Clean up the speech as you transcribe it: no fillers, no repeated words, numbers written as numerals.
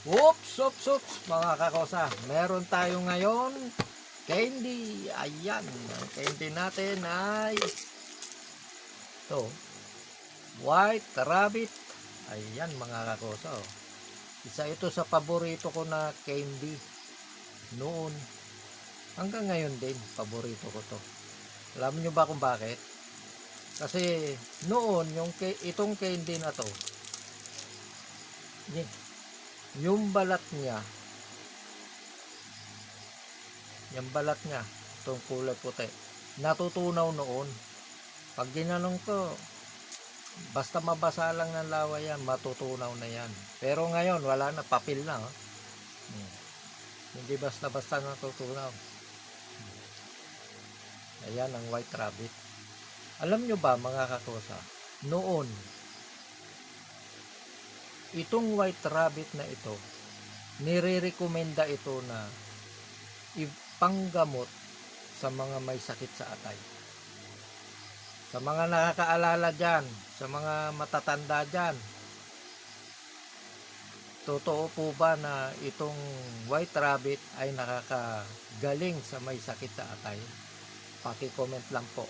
Oops, mga kakosa. Meron tayo ngayon candy. Ayan. Ang candy natin ay ito. White Rabbit. Ayan mga kakosa. Oh. Isa ito sa paborito ko na candy. Noon. Hanggang ngayon din. Paborito ko to. Alam nyo ba kung bakit? Kasi noon, itong candy na to, yung balat niya, itong kulay puti, natutunaw noon. Pag ginanong ko, basta mabasa lang ng laway yan, matutunaw na yan. Pero ngayon, wala na, papel na. Oh. Hindi basta-basta natutunaw. Ayan ang White Rabbit. Alam nyo ba mga kakosa, noon, itong White Rabbit na ito, nire-recommenda ito na ipanggamot sa mga may sakit sa atay. Sa mga nakakaalala dyan, sa mga matatanda dyan, totoo po ba na itong White Rabbit ay nakakagaling sa may sakit sa atay? Paki-comment lang po.